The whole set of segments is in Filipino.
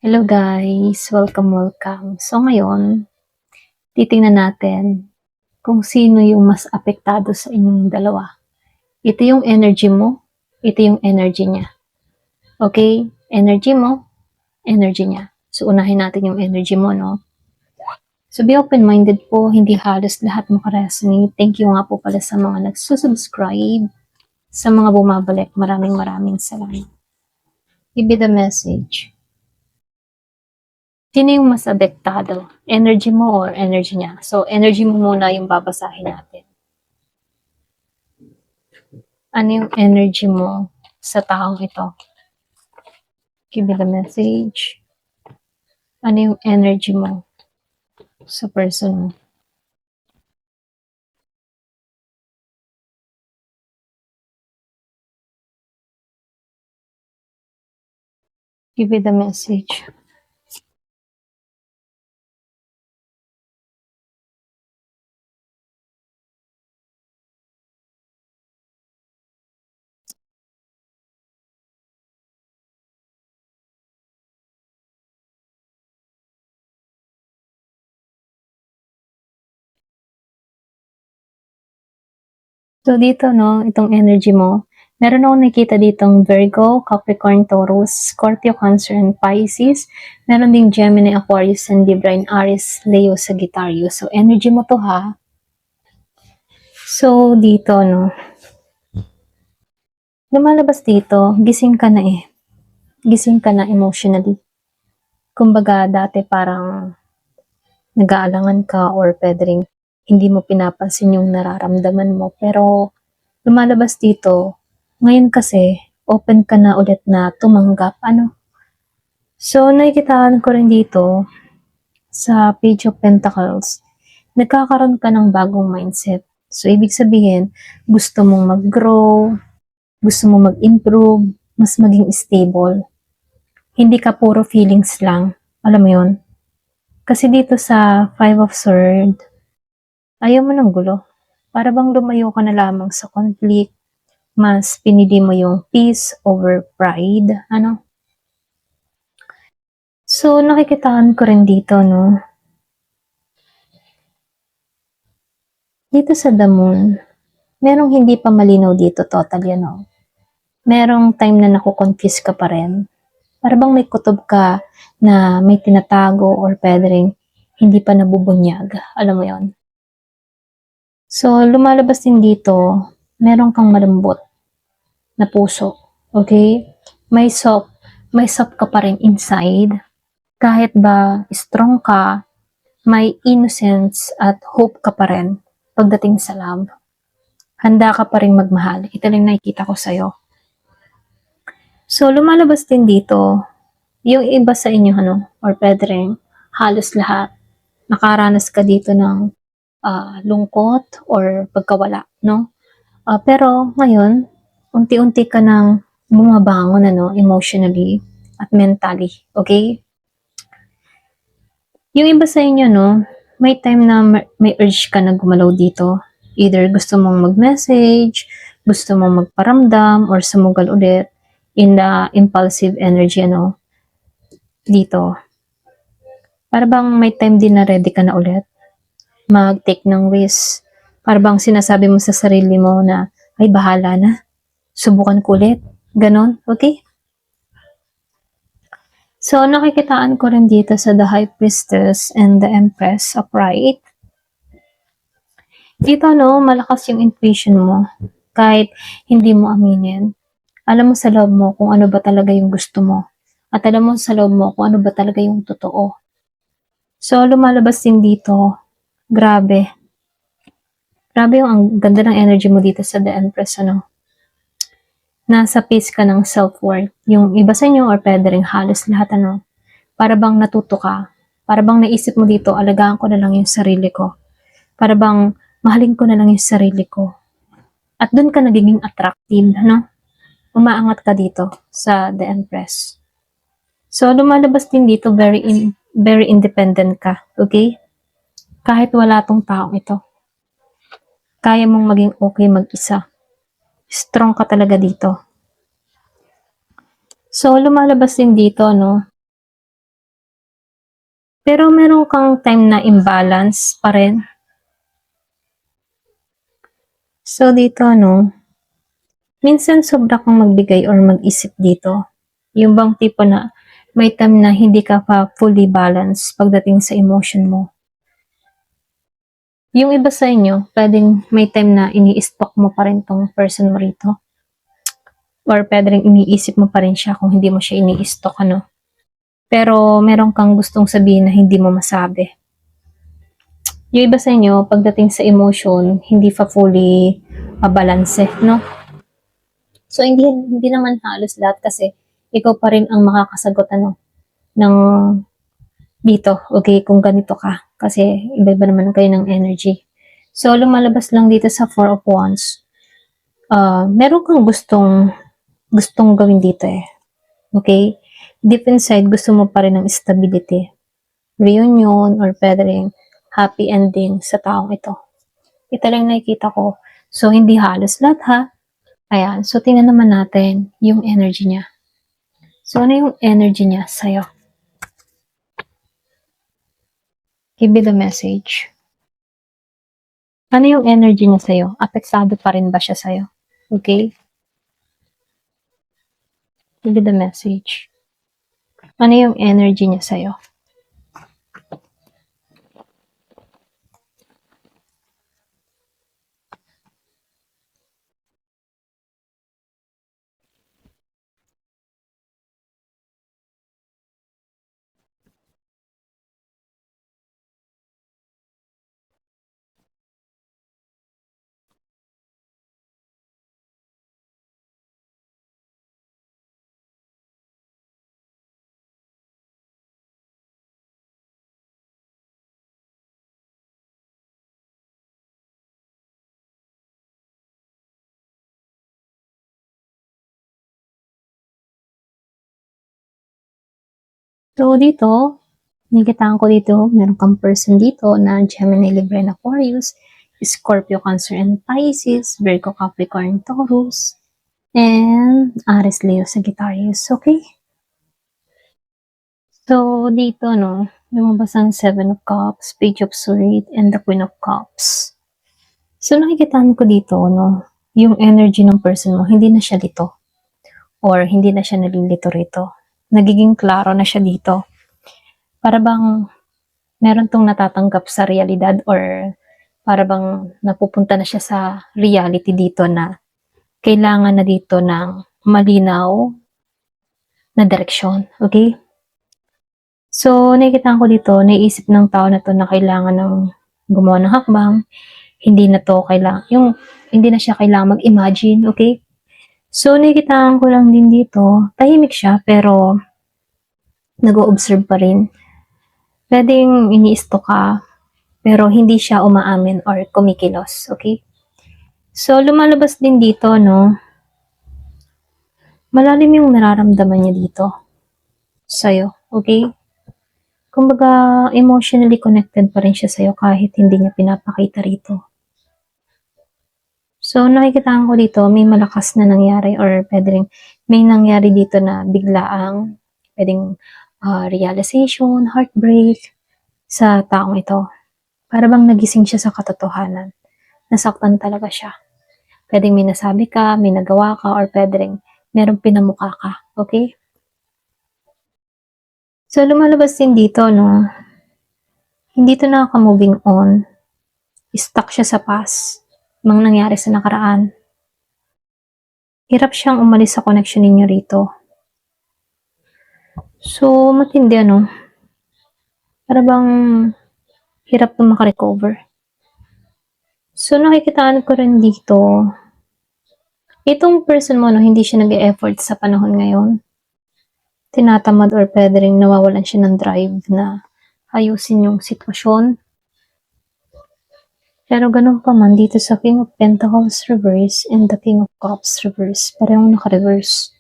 Hello guys, welcome. So ngayon, titingnan natin kung sino yung mas apektado sa inyong dalawa. Ito yung energy mo, ito yung energy niya. Okay? Energy mo, energy niya. So unahin natin yung energy mo, no? So be open-minded po, hindi halos lahat makaresonate. Thank you nga po pala sa mga nagsusubscribe, sa mga bumabalik. Maraming salamat. Give me the message. Sino yung mas apektado? Energy mo or energy niya? So, energy mo muna yung babasahin natin. Ano yung energy mo sa taong ito? Give me the message. Ano yung energy mo sa person mo? Give me the message. So, dito, no, itong energy mo, meron akong nakita ditong Virgo, Capricorn, Taurus, Scorpio, Cancer, and Pisces. Meron ding Gemini, Aquarius, and Libra, and Aries, Leo, Sagittarius. So, energy mo to, ha? So, dito, no, lumalabas dito, gising ka na eh. Gising ka na emotionally. Kumbaga, dati parang nag-aalangan ka or pwede rin hindi mo pinapansin yung nararamdaman mo. Pero lumalabas dito, ngayon kasi, open ka na ulit na tumanggap. Ano? So, nakikitaan ko rin dito sa Page of Pentacles, nagkakaroon ka ng bagong mindset. So, ibig sabihin, gusto mong mag-grow, gusto mong mag-improve, mas maging stable. Hindi ka puro feelings lang. Alam mo yun? Kasi dito sa Five of Swords, ayaw mo ng gulo. Para bang lumayo ka na lamang sa conflict, mas pinili mo yung peace over pride. Ano? So, nakikitaan ko rin dito, no? Dito sa The Moon, merong hindi pa malinaw dito totally, ano? Merong time na nakukonfuse ka pa rin. Para bang may kutob ka na may tinatago or pwede rin hindi pa nabubunyag. Alam mo yon. So, lumalabas din dito, meron kang malambot na puso. Okay? May soft ka pa rin inside. Kahit ba strong ka, may innocence at hope ka pa rin pagdating sa love. Handa ka pa rin magmahal. Ito lang nakikita ko sa'yo. So, lumalabas din dito, yung iba sa inyo, ano, or pwede rin, halos lahat, nakaranas ka dito ng lungkot or pagkawala, no? Pero ngayon, unti-unti ka nang bumabangon, ano, emotionally at mentally, okay? Yung iba sa inyo, no, may time na may urge ka na gumalaw dito. Either gusto mong mag-message, gusto mong magparamdam, or sumugal ulit in the impulsive energy, ano, dito. Para bang may time din na ready ka na ulit mag-take ng risk. Para bang sinasabi mo sa sarili mo na, ay bahala na, subukan ko ulit. Ganon, okay? So, nakikitaan ko rin dito sa The High Priestess and the Empress upright. Dito, no, malakas yung intuition mo. Kahit hindi mo aminin. Alam mo sa loob mo kung ano ba talaga yung gusto mo. At alam mo sa loob mo kung ano ba talaga yung totoo. So, lumalabas din dito. Grabe. Grabe yung ang ganda ng energy mo dito sa The Empress, ano. Nasa peace ka ng self-worth. Yung iba sa inyo or pwede rin halos lahat, ano. Para bang natuto ka. Para bang naisip mo dito, alagaan ko na lang yung sarili ko. Para bang mahalin ko na lang yung sarili ko. At doon ka nagiging attractive, no? Umaangat ka dito sa The Empress. So, lumalabas din dito, very independent ka, okay? Kahit wala tong taong ito. Kaya mong maging okay mag-isa. Strong ka talaga dito. So, lumalabas din dito, no? Pero meron kang time na imbalance pa rin. So, dito, minsan sobra kang magbigay or mag-isip dito. Yung bang tipo na may time na hindi ka pa fully balance pagdating sa emotion mo. Yung iba sa inyo, pwedeng may time na ini-stalk mo pa rin tong person mo rito. Or pwedeng iniisip mo pa rin siya kung hindi mo siya ini-stalk, Pero meron kang gustong sabihin na hindi mo masabi. Yung iba sa inyo, pagdating sa emotion, hindi pa fully mabalanse, no? So, hindi naman halos lahat kasi ikaw pa rin ang makakasagot, ng dito, okay, kung ganito ka. Kasi iba-iba naman kayo ng energy. So, lumalabas lang dito sa Four of Wands. Meron kang gustong gawin dito eh. Okay? Deep inside, gusto mo pa rin ng stability. Reunion, or pwede rin happy ending sa taong ito. Ito lang nakikita ko. So, hindi halos lahat ha. Ayan. So, tingnan naman natin yung energy niya. So, ano yung energy niya sa'yo? Give me the message. Ano yung energy niya sa'yo? Apektado pa rin ba siya sa'yo? Okay? Give me the message. Ano yung energy niya sa'yo? So, dito, nakikitaan ko dito, meron kang person dito na Gemini, Libra, and Aquarius, Scorpio, Cancer, and Pisces, Virgo, Capricorn, Taurus, and Aries, Leo, Sagittarius. Okay? So, dito, lumabas ang Seven of Cups, Page of Swords, and the Queen of Cups. So, nakikitaan ko dito, yung energy ng person mo, hindi na siya dito. Or hindi na siya nalilito rito. Nagiging klaro na siya dito. Para bang meron tong natatanggap sa realidad or para bang napupunta na siya sa reality dito na kailangan na dito ng malinaw na direksyon. Okay? So, nakikita ko dito, naiisip ng tao na to na kailangan ng gumawa ng hakbang. Hindi na to kailangan, hindi na siya kailangan mag-imagine. Okay? So, nakikita ko lang din dito, tahimik siya pero nag-o-observe pa rin. Pwedeng ini-stalk ka, pero hindi siya umaamin or kumikilos, okay? So, lumalabas din dito, malalim yung nararamdaman niya dito sa'yo, okay? Kumbaga, emotionally connected pa rin siya sa'yo kahit hindi niya pinapakita rito. So, nakikita ko dito, may malakas na nangyari or pwedeng may nangyari dito na biglaang pwedeng realization, heartbreak sa taong ito. Para bang nagising siya sa katotohanan. Nasaktan talaga siya. Pwedeng may nasabi ka, may nagawa ka, or pwedeng merong pinamukha ka. Okay? So, lumalabas din dito, hindi to nakaka-moving on. Stuck siya sa past. Mga nangyari sa nakaraan. Hirap siyang umalis sa connection ninyo rito. So, matindi, para bang hirap na makarecover. So, nakikitaan ko rin dito, itong person mo, hindi siya nag-e-effort sa panahon ngayon. Tinatamad or pwede rin nawawalan siya ng drive na ayusin yung sitwasyon. Pero ganun pa man dito sa King of Pentacles reverse and the King of Cups reverse. Parehong naka-reverse.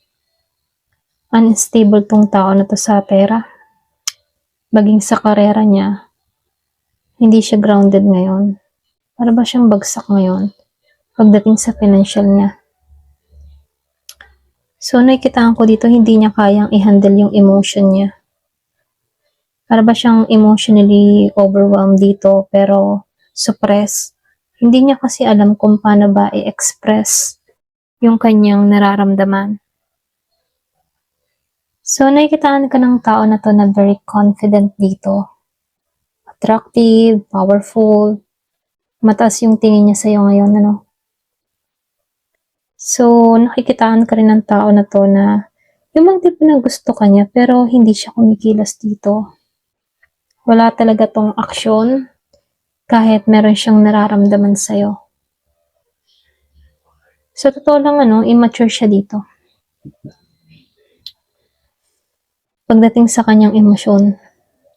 Unstable tong tao na to sa pera. Baging sa karera niya, hindi siya grounded ngayon. Para ba siyang bagsak ngayon pagdating sa financial niya. So, nakikitaan ko dito, hindi niya kayang i-handle yung emotion niya. Para ba siyang emotionally overwhelmed dito pero suppress. Hindi niya kasi alam kung paano ba i-express yung kanyang nararamdaman. So, nakikitaan ka ng tao na to na very confident dito. Attractive, powerful, mataas yung tingin niya sa'yo ngayon, ano? So, nakikitaan ka rin ng tao na to na yung mga tipo na gusto ka niya pero hindi siya kumikilos dito. Wala talaga tong aksyon kahit meron siyang nararamdaman sa'yo. Sa totoo lang, immature siya dito. Pagdating sa kanyang emosyon,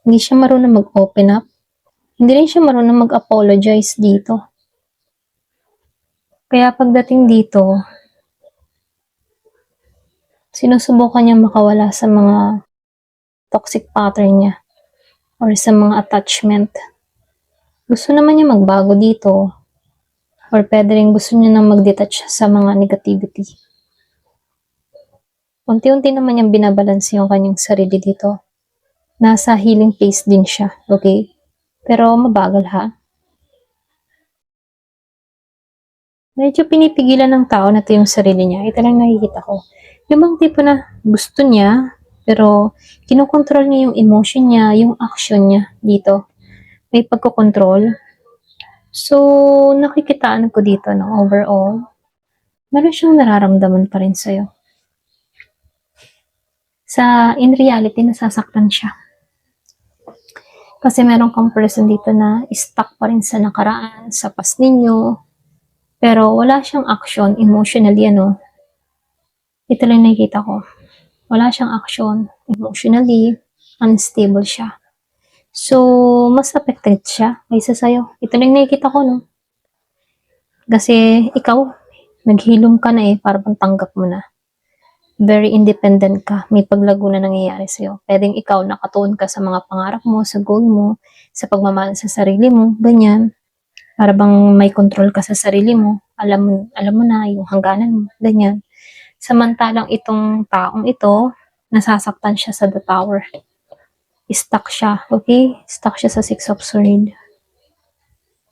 hindi siya marunong mag-open up. Hindi rin siya marunong mag-apologize dito. Kaya pagdating dito, sinusubukan niya makawala sa mga toxic pattern niya or sa mga attachment. Gusto naman niya magbago dito or pwede rin gusto niya nang mag-detach sa mga negativity. Unti-unti naman niyang binabalanse yung kanyang sarili dito. Nasa healing phase din siya, okay? Pero mabagal ha. Medyo pinipigilan ng tao na to yung sarili niya. Ito lang nakikita ko. Yung bang tipo na gusto niya, pero kinokontrol niya yung emotion niya, yung action niya dito. May pagkokontrol. So, nakikitaan ko dito, no, overall, meron siyang nararamdaman pa rin sa'yo. In reality, nasasaktan siya. Kasi meron kang person dito na stuck pa rin sa nakaraan, sa past ninyo, pero wala siyang action emotionally, Ito lang nakikita ko. Wala siyang action emotionally, unstable siya. So, mas affected siya kaysa sa'yo. Ito lang nakikita ko, no? Kasi ikaw, naghilom ka na para bang tanggap mo na. Very independent ka. May paglago na nangyayari sa'yo. Pwedeng ikaw nakatuon ka sa mga pangarap mo, sa goal mo, sa pagmamahal sa sarili mo, ganyan. Para bang may control ka sa sarili mo. Alam mo na yung hangganan mo, ganyan. Samantalang itong taong ito, nasasaktan siya sa the tower. Stuck siya, okay? Stuck siya sa Six of Swords.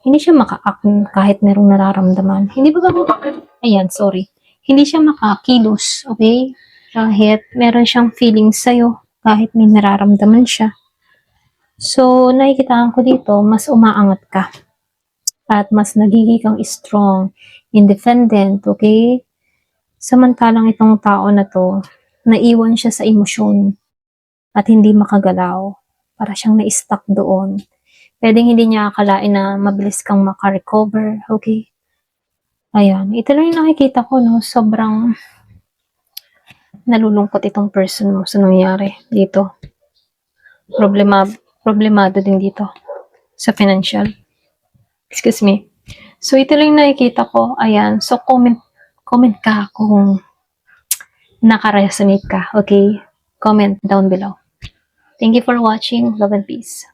Hindi siya maka-act kahit merong nararamdaman. Hindi ba Hindi siya makakilos, okay? Kahit meron siyang feelings sa'yo, kahit may nararamdaman siya. So, nakikitaan ko dito, mas umaangat ka. At mas nagiging kang strong, independent, okay? Samantalang itong tao na to, naiwan siya sa emosyon at hindi makagalaw. Para siyang na-stuck doon. Pwedeng hindi niya akalain na mabilis kang makarecover, okay? Ayan, ito lang yung nakikita ko, no? Sobrang nalulungkot itong person mo sa nangyari dito. Problemado din dito sa financial. Excuse me. So, ito lang yung nakikita ko. Ayan, so comment ka kung naka-resonate ka, okay? Comment down below. Thank you for watching. Love and peace.